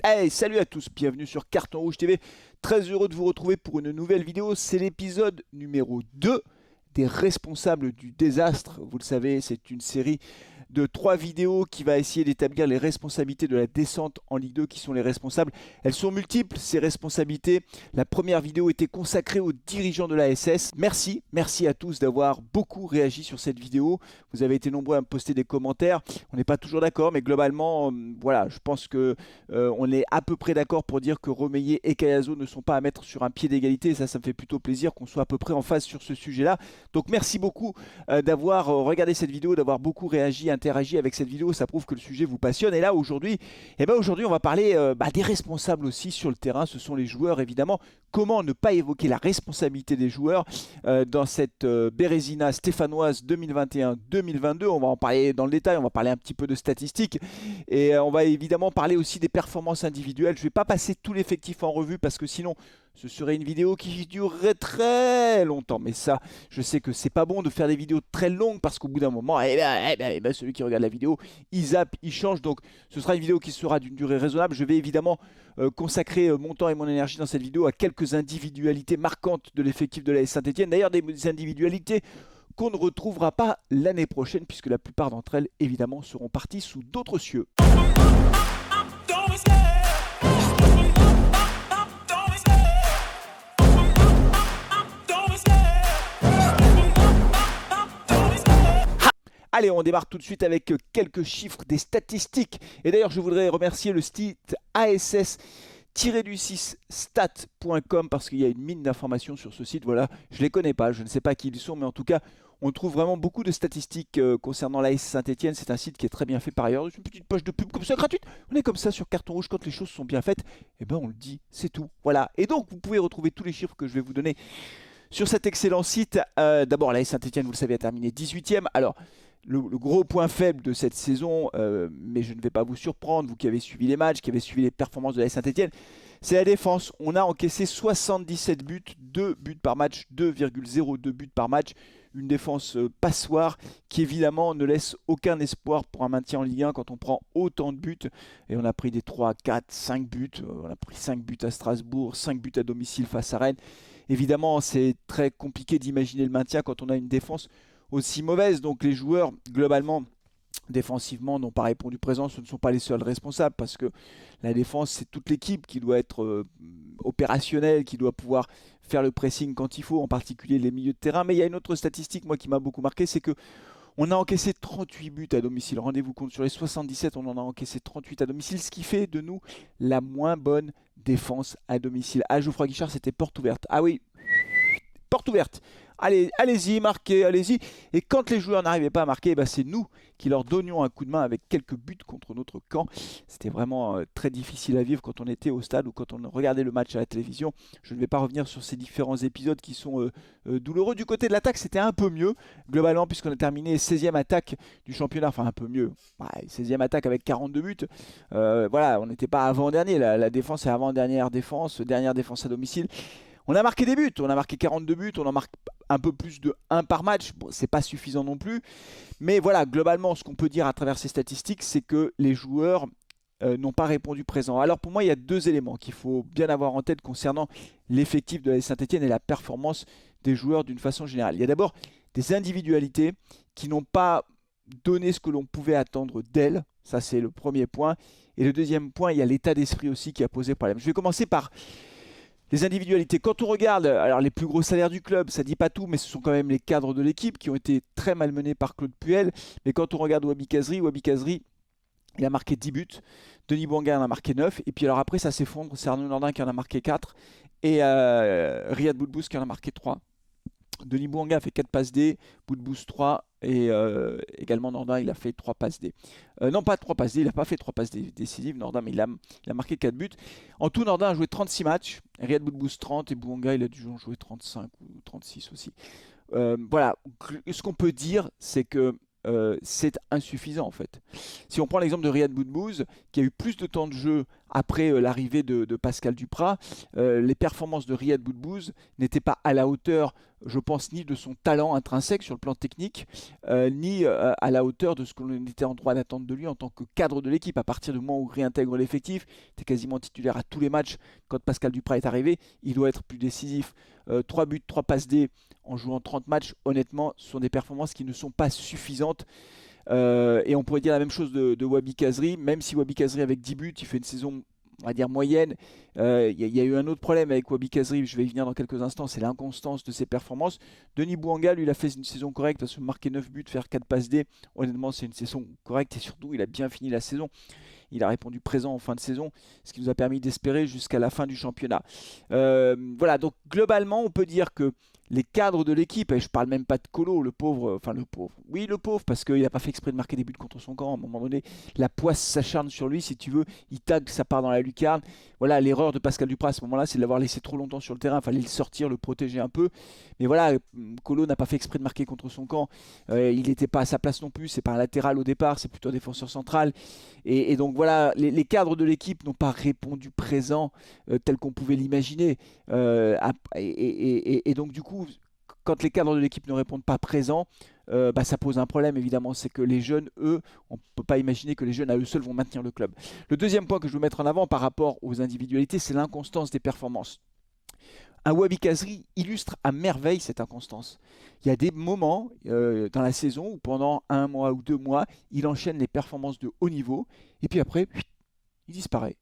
Hey, salut à tous, bienvenue sur Carton Rouge TV. Très heureux de vous retrouver pour une nouvelle vidéo. C'est l'épisode numéro 2 des responsables du désastre. Vous le savez, c'est une série de 3 vidéos qui va essayer d'établir les responsabilités de la descente en Ligue 2. Qui sont les responsables? Elles sont multiples, ces responsabilités. La première vidéo était consacrée aux dirigeants de la SS. Merci à tous d'avoir beaucoup réagi sur cette vidéo. Vous avez été nombreux à me poster des commentaires. On n'est pas toujours d'accord, mais globalement, voilà, je pense que on est à peu près d'accord pour dire que Romeyer et Cayazo ne sont pas à mettre sur un pied d'égalité. Et ça me fait plutôt plaisir qu'on soit à peu près en phase sur ce sujet-là. Donc merci beaucoup d'avoir regardé cette vidéo, d'avoir beaucoup réagi, interagi avec cette vidéo. Ça prouve que le sujet vous passionne. Et là, aujourd'hui, on va parler des responsables aussi sur le terrain. Ce sont les joueurs, évidemment. Comment ne pas évoquer la responsabilité des joueurs dans cette Bérésina stéphanoise 2021-2022. On va en parler dans le détail, on va parler un petit peu de statistiques et on va évidemment parler aussi des performances individuelles. Je ne vais pas passer tout l'effectif en revue parce que sinon ce serait une vidéo qui durerait très longtemps. Mais ça, je sais que c'est pas bon de faire des vidéos très longues parce qu'au bout d'un moment, celui qui regarde la vidéo, il zappe, il change. Donc ce sera une vidéo qui sera d'une durée raisonnable. Je vais évidemment consacrer mon temps et mon énergie dans cette vidéo à quelques individualités marquantes de l'effectif de l'AS Saint-Etienne. D'ailleurs, des individualités qu'on ne retrouvera pas l'année prochaine puisque la plupart d'entre elles, évidemment, seront parties sous d'autres cieux. Allez, on démarre tout de suite avec quelques chiffres des statistiques. Et d'ailleurs, je voudrais remercier le site ASS-6 stat.com parce qu'il y a une mine d'informations sur ce site. Voilà, je ne les connais pas, je ne sais pas qui ils sont, mais en tout cas, on trouve vraiment beaucoup de statistiques concernant l'AS Saint-Etienne. C'est un site qui est très bien fait par ailleurs. Une petite poche de pub comme ça, gratuite. On est comme ça sur Carton Rouge quand les choses sont bien faites. Et ben on le dit, c'est tout. Voilà. Et donc, vous pouvez retrouver tous les chiffres que je vais vous donner sur cet excellent site. D'abord, l'AS Saint-Etienne, vous le savez, a terminé 18e. Alors, le gros point faible de cette saison, mais je ne vais pas vous surprendre, vous qui avez suivi les matchs, qui avez suivi les performances de la Saint-Etienne, c'est la défense. On a encaissé 77 buts, 2 buts par match, 2,02 buts par match. Une défense passoire qui évidemment ne laisse aucun espoir pour un maintien en Ligue 1 quand on prend autant de buts. Et on a pris des 3, 4, 5 buts. On a pris 5 buts à Strasbourg, 5 buts à domicile face à Rennes. Évidemment, c'est très compliqué d'imaginer le maintien quand on a une défense aussi mauvaise. Donc les joueurs, globalement, défensivement, n'ont pas répondu présent. Ce ne sont pas les seuls responsables parce que la défense, c'est toute l'équipe qui doit être opérationnelle, qui doit pouvoir faire le pressing quand il faut, en particulier les milieux de terrain. Mais il y a une autre statistique, moi, qui m'a beaucoup marqué, c'est que on a encaissé 38 buts à domicile. Rendez-vous compte, sur les 77, on en a encaissé 38 à domicile, ce qui fait de nous la moins bonne défense à domicile. Ah, Geoffroy Guichard, c'était porte ouverte. Ah oui, porte ouverte. Allez, allez-y, marquez, allez-y. Et quand les joueurs n'arrivaient pas à marquer, c'est nous qui leur donnions un coup de main avec quelques buts contre notre camp. C'était vraiment très difficile à vivre quand on était au stade ou quand on regardait le match à la télévision. Je ne vais pas revenir sur ces différents épisodes qui sont douloureux. Du côté de l'attaque, c'était un peu mieux, globalement, puisqu'on a terminé 16e attaque du championnat. Enfin, un peu mieux. 16e attaque avec 42 buts. Voilà, on n'était pas avant-dernier. La défense est avant-dernière défense à domicile. On a marqué des buts, on a marqué 42 buts, on en marque un peu plus de 1 par match. Bon, c'est pas suffisant non plus. Mais voilà, globalement, ce qu'on peut dire à travers ces statistiques, c'est que les joueurs n'ont pas répondu présent. Alors pour moi, il y a 2 éléments qu'il faut bien avoir en tête concernant l'effectif de la Saint-Etienne et la performance des joueurs d'une façon générale. Il y a d'abord des individualités qui n'ont pas donné ce que l'on pouvait attendre d'elles. Ça, c'est le premier point. Et le deuxième point, il y a l'état d'esprit aussi qui a posé problème. Je vais commencer par les individualités. Quand on regarde alors les plus gros salaires du club, ça ne dit pas tout, mais ce sont quand même les cadres de l'équipe qui ont été très malmenés par Claude Puel. Mais quand on regarde Wabi Kazri, il a marqué 10 buts. Denis Bouanga en a marqué 9. Et puis alors après, ça s'effondre. C'est Arnaud Nordin qui en a marqué 4. Et Riyad Boudbouz qui en a marqué 3. Denis Bouanga a fait 4 passes D, Boudbouz 3 et également Nordin il a fait 3 passes D. Non pas 3 passes D, il n'a pas fait 3 passes décisives Nordin, mais il a marqué 4 buts. En tout, Nordin a joué 36 matchs, Riyad Boudbouz 30 et Bouanga il a dû en jouer 35 ou 36 aussi. Voilà, ce qu'on peut dire c'est que c'est insuffisant en fait. Si on prend l'exemple de Riyad Boudbouz qui a eu plus de temps de jeu après l'arrivée de Pascal Duprat, les performances de Riyad Boudbouz n'étaient pas à la hauteur, je pense, ni de son talent intrinsèque sur le plan technique, ni à la hauteur de ce qu'on était en droit d'attendre de lui en tant que cadre de l'équipe. À partir du moment où il réintègre l'effectif, il était quasiment titulaire à tous les matchs. Quand Pascal Duprat est arrivé, il doit être plus décisif. 3 buts, 3 passes D en jouant 30 matchs, honnêtement, ce sont des performances qui ne sont pas suffisantes. Et on pourrait dire la même chose de Wabi Kazri, même si Wabi Kazri avec 10 buts, il fait une saison, on va dire, moyenne. Il y a eu un autre problème avec Wabi Kazri, je vais y venir dans quelques instants, c'est l'inconstance de ses performances. Denis Bouanga, lui, il a fait une saison correcte, parce que marquer 9 buts, faire 4 passes D, honnêtement, c'est une saison correcte, et surtout, il a bien fini la saison. Il a répondu présent en fin de saison, ce qui nous a permis d'espérer jusqu'à la fin du championnat. Voilà, donc globalement, on peut dire que les cadres de l'équipe, et je parle même pas de Colo, le pauvre, enfin le pauvre, oui le pauvre, parce qu'il n'a pas fait exprès de marquer des buts contre son camp, à un moment donné, la poisse s'acharne sur lui, si tu veux, il tag, ça part dans la lucarne. Voilà, l'erreur de Pascal Duprat à ce moment-là, c'est de l'avoir laissé trop longtemps sur le terrain, il fallait le sortir, le protéger un peu, mais voilà, Colo n'a pas fait exprès de marquer contre son camp, il n'était pas à sa place non plus, c'est pas un latéral au départ, c'est plutôt un défenseur central, et donc voilà, les cadres de l'équipe n'ont pas répondu présent tel qu'on pouvait l'imaginer, et donc du coup, quand les cadres de l'équipe ne répondent pas présent, ça pose un problème évidemment. C'est que les jeunes, eux, on ne peut pas imaginer que les jeunes à eux seuls vont maintenir le club. Le deuxième point que je veux mettre en avant par rapport aux individualités, c'est l'inconstance des performances. Un Wabi Kazri illustre à merveille cette inconstance. Il y a des moments dans la saison où pendant 1 mois ou 2 mois, il enchaîne les performances de haut niveau et puis après, il disparaît.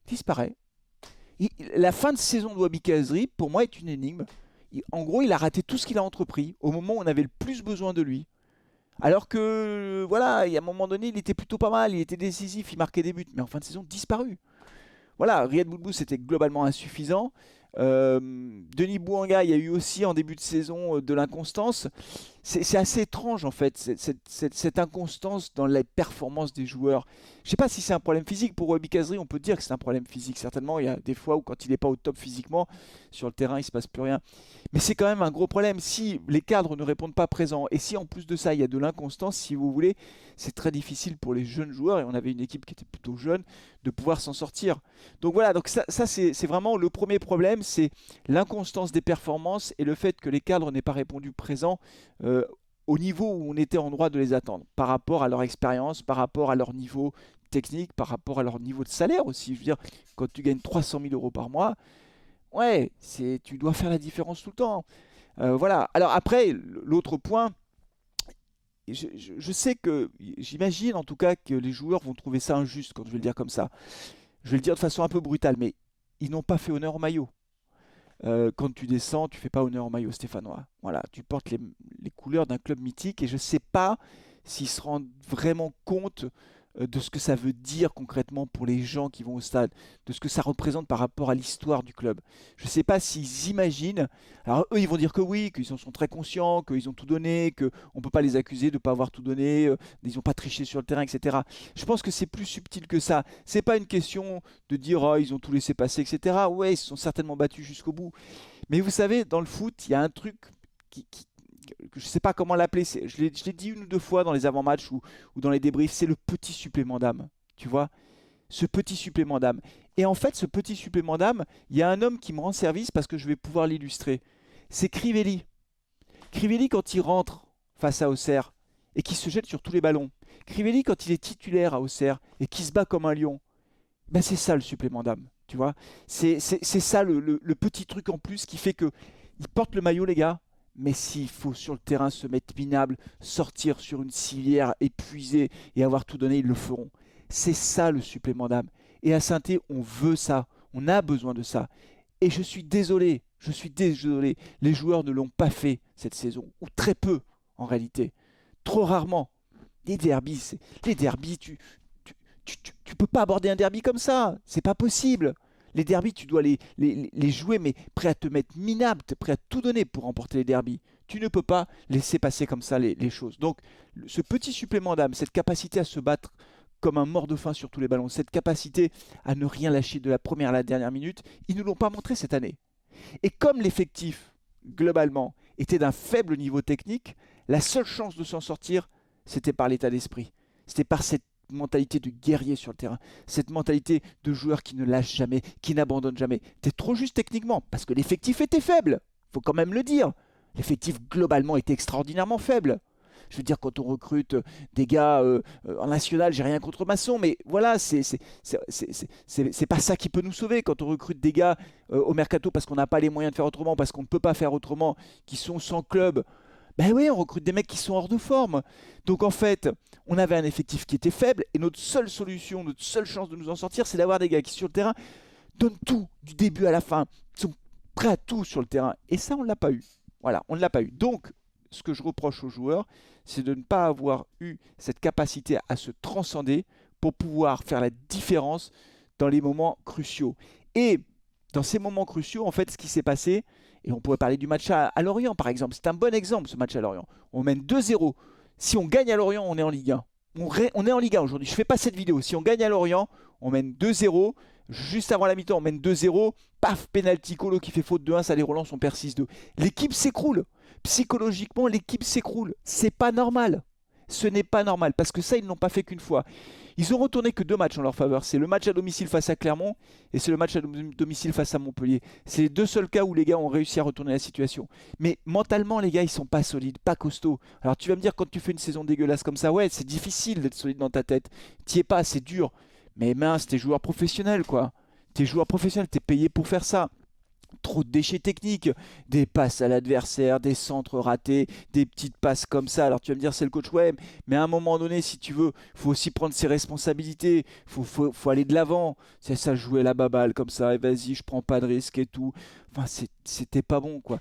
Il disparaît. La fin de saison de Wabi Kazri, pour moi, est une énigme. En gros, il a raté tout ce qu'il a entrepris au moment où on avait le plus besoin de lui. Alors que, voilà, il y a un moment donné, il était plutôt pas mal, il était décisif, il marquait des buts, mais en fin de saison, disparu. Voilà, Riyad Boudbouz, c'était globalement insuffisant. Denis Bouanga, il y a eu aussi en début de saison de l'inconstance. C'est assez étrange en fait, cette inconstance dans les performances des joueurs. Je ne sais pas si c'est un problème physique. Pour Wabi Kazri, on peut dire que c'est un problème physique. Certainement, il y a des fois où quand il n'est pas au top physiquement, sur le terrain, il ne se passe plus rien. Mais c'est quand même un gros problème. Si les cadres ne répondent pas présents, et si en plus de ça, il y a de l'inconstance, si vous voulez, c'est très difficile pour les jeunes joueurs, et on avait une équipe qui était plutôt jeune, de pouvoir s'en sortir. Donc voilà, donc ça c'est vraiment le premier problème, c'est l'inconstance des performances et le fait que les cadres n'aient pas répondu présent au niveau où on était en droit de les attendre, par rapport à leur expérience, par rapport à leur niveau technique, par rapport à leur niveau de salaire aussi. Je veux dire, quand tu gagnes 300 000 euros par mois, ouais, tu dois faire la différence tout le temps. Voilà. Alors après, l'autre point, je sais que, j'imagine en tout cas que les joueurs vont trouver ça injuste quand je vais le dire comme ça. Je vais le dire de façon un peu brutale, mais ils n'ont pas fait honneur au maillot. Quand tu descends, tu fais pas honneur au maillot stéphanois. Voilà, tu portes les couleurs d'un club mythique et je ne sais pas s'ils se rendent vraiment compte de ce que ça veut dire concrètement pour les gens qui vont au stade, de ce que ça représente par rapport à l'histoire du club. Je ne sais pas s'ils imaginent. Alors eux, ils vont dire que oui, qu'ils en sont très conscients, qu'ils ont tout donné, qu'on ne peut pas les accuser de ne pas avoir tout donné, ils n'ont pas triché sur le terrain, etc. Je pense que c'est plus subtil que ça. C'est pas une question de dire oh, ils ont tout laissé passer, etc. Ouais, ils se sont certainement battus jusqu'au bout. Mais vous savez, dans le foot, il y a un truc que je ne sais pas comment l'appeler, je l'ai dit 1 ou 2 fois dans les avant-matchs ou dans les débriefs, c'est le petit supplément d'âme, tu vois, ce petit supplément d'âme. Et en fait, ce petit supplément d'âme, il y a un homme qui me rend service parce que je vais pouvoir l'illustrer. C'est Crivelli. Crivelli, quand il rentre face à Auxerre et qui se jette sur tous les ballons. Crivelli, quand il est titulaire à Auxerre et qui se bat comme un lion, ben c'est ça le supplément d'âme, tu vois. C'est ça le petit truc en plus qui fait que il porte le maillot, les gars. Mais s'il faut sur le terrain se mettre minable, sortir sur une civière épuisée et avoir tout donné, ils le feront. C'est ça le supplément d'âme. Et à Saint-Étienne, on veut ça. On a besoin de ça. Et je suis désolé, les joueurs ne l'ont pas fait cette saison. Ou très peu, en réalité. Trop rarement. Les derbys, tu peux pas aborder un derby comme ça. C'est pas possible. Les derbys, tu dois les jouer, mais prêt à te mettre minable, prêt à tout donner pour remporter les derbys. Tu ne peux pas laisser passer comme ça les choses. Donc, ce petit supplément d'âme, cette capacité à se battre comme un mort de faim sur tous les ballons, cette capacité à ne rien lâcher de la première à la dernière minute, ils ne l'ont pas montré cette année. Et comme l'effectif, globalement, était d'un faible niveau technique, la seule chance de s'en sortir, c'était par l'état d'esprit. C'était par cette mentalité de guerrier sur le terrain, cette mentalité de joueur qui ne lâche jamais, qui n'abandonne jamais. Tu es trop juste techniquement, parce que l'effectif était faible, faut quand même le dire. L'effectif globalement était extraordinairement faible. Je veux dire, quand on recrute des gars en national, j'ai rien contre Masson, mais voilà, c'est pas ça qui peut nous sauver. Quand on recrute des gars au mercato parce qu'on n'a pas les moyens de faire autrement, parce qu'on ne peut pas faire autrement, qui sont sans club, ben oui, on recrute des mecs qui sont hors de forme. Donc en fait, on avait un effectif qui était faible, et notre seule solution, notre seule chance de nous en sortir, c'est d'avoir des gars qui, sur le terrain, donnent tout, du début à la fin, sont prêts à tout sur le terrain. Et ça, on ne l'a pas eu. Voilà, on ne l'a pas eu. Donc, ce que je reproche aux joueurs, c'est de ne pas avoir eu cette capacité à se transcender pour pouvoir faire la différence dans les moments cruciaux. Et dans ces moments cruciaux, en fait, ce qui s'est passé, et on pourrait parler du match à Lorient, par exemple. C'est un bon exemple, ce match à Lorient. On mène 2-0. Si on gagne à Lorient, on est en Ligue 1. On est en Ligue 1 aujourd'hui. Je ne fais pas cette vidéo. Si on gagne à Lorient, on mène 2-0. Juste avant la mi-temps, on mène 2-0. Paf, penalty, Colo qui fait faute de 1, ça les relance, on perd 6-2. L'équipe s'écroule. Psychologiquement, l'équipe s'écroule. C'est pas normal. Ce n'est pas normal, parce que ça, ils ne l'ont pas fait qu'une fois. Ils ont retourné que 2 matchs en leur faveur. C'est le match à domicile face à Clermont et c'est le match à domicile face à Montpellier. C'est les 2 seuls cas où les gars ont réussi à retourner la situation. Mais mentalement, les gars, ils sont pas solides, pas costauds. Alors tu vas me dire, quand tu fais une saison dégueulasse comme ça, ouais, c'est difficile d'être solide dans ta tête. T'y es pas, c'est dur. Mais mince, t'es joueur professionnel, quoi. T'es joueur professionnel, t'es payé pour faire ça. Trop de déchets techniques, des passes à l'adversaire, des centres ratés, des petites passes comme ça. Alors tu vas me dire, c'est le coach, ouais, mais à un moment donné, si tu veux, il faut aussi prendre ses responsabilités, faut aller de l'avant. C'est ça, jouer la baballe comme ça, et vas-y, je prends pas de risque et tout. Enfin, c'était pas bon, quoi.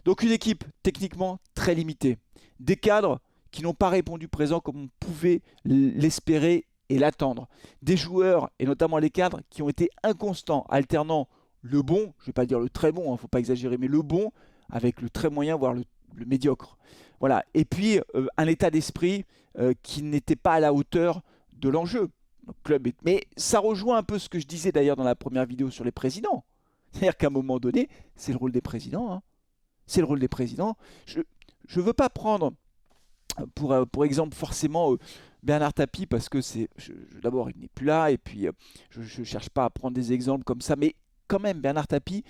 Donc une équipe techniquement très limitée. Des cadres qui n'ont pas répondu présent comme on pouvait l'espérer et l'attendre. Des joueurs, et notamment les cadres, qui ont été inconstants, alternant le bon, je ne vais pas dire le très bon, il ne faut pas exagérer, mais le bon avec le très moyen, voire le médiocre. Voilà. Et puis, un état d'esprit qui n'était pas à la hauteur de l'enjeu. Mais ça rejoint un peu ce que je disais d'ailleurs dans la première vidéo sur les présidents. C'est-à-dire qu'à un moment donné, c'est le rôle des présidents. Hein. C'est le rôle des présidents. Je ne veux pas prendre pour exemple forcément Bernard Tapie, parce que d'abord, il n'est plus là, et puis je ne cherche pas à prendre des exemples comme ça, mais quand même, Bernard Tapie,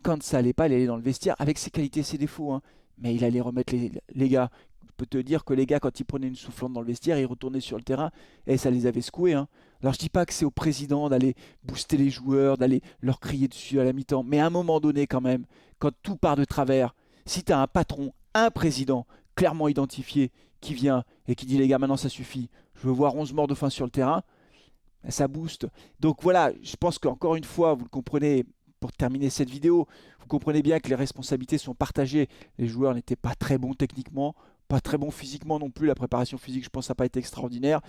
quand ça allait pas, il allait dans le vestiaire avec ses qualités et ses défauts. Hein. Mais il allait remettre les gars. Je peux te dire que les gars, quand ils prenaient une soufflante dans le vestiaire, ils retournaient sur le terrain et ça les avait secoués. Hein. Alors je dis pas que c'est au président d'aller booster les joueurs, d'aller leur crier dessus à la mi-temps. Mais à un moment donné, quand même, quand tout part de travers, si tu as un patron, un président clairement identifié qui vient et qui dit les gars, maintenant ça suffit, je veux voir 11 morts de faim sur le terrain, ça booste. Donc voilà, je pense qu'encore une fois, vous le comprenez, pour terminer cette vidéo, vous comprenez bien que les responsabilités sont partagées. Les joueurs n'étaient pas très bons techniquement, pas très bons physiquement non plus. La préparation physique, je pense, n'a pas été extraordinaire.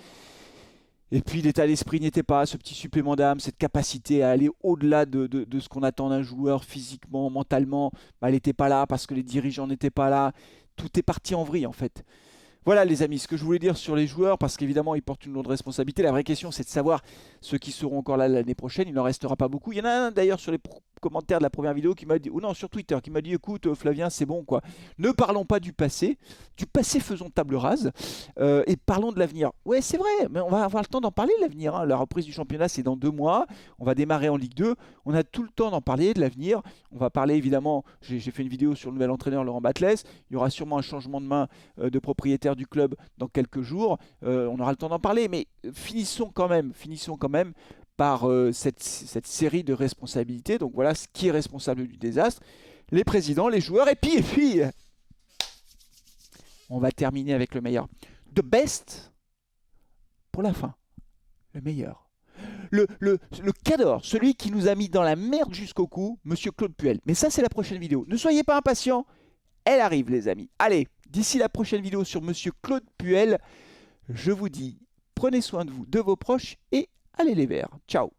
Et puis l'état d'esprit n'était pas, ce petit supplément d'âme, cette capacité à aller au-delà de ce qu'on attend d'un joueur physiquement, mentalement, bah, elle n'était pas là parce que les dirigeants n'étaient pas là. Tout est parti en vrille en fait. Voilà les amis, ce que je voulais dire sur les joueurs, parce qu'évidemment ils portent une lourde responsabilité. La vraie question, c'est de savoir ceux qui seront encore là l'année prochaine. Il n'en restera pas beaucoup. Il y en a un d'ailleurs sur les commentaires de la première vidéo qui m'a dit, ou non, sur Twitter, qui m'a dit, écoute Flavien, c'est bon quoi. Ne parlons pas du passé faisons table rase, et parlons de l'avenir. Ouais, c'est vrai, mais on va avoir le temps d'en parler de l'avenir. Hein. La reprise du championnat, c'est dans 2 mois. On va démarrer en Ligue 2. On a tout le temps d'en parler de l'avenir. On va parler évidemment, j'ai fait une vidéo sur le nouvel entraîneur Laurent Batles. Il y aura sûrement un changement de main de propriétaire du club dans quelques jours. On aura le temps d'en parler, mais finissons quand même par cette série de responsabilités. Donc voilà, ce qui est responsable du désastre, les présidents, les joueurs, et puis on va terminer avec le meilleur. The best pour la fin. Le meilleur. Le cador, celui qui nous a mis dans la merde jusqu'au cou, Monsieur Claude Puel. Mais ça, c'est la prochaine vidéo. Ne soyez pas impatients, elle arrive les amis. Allez, d'ici la prochaine vidéo sur Monsieur Claude Puel, je vous dis, prenez soin de vous, de vos proches, et allez les verts. Ciao.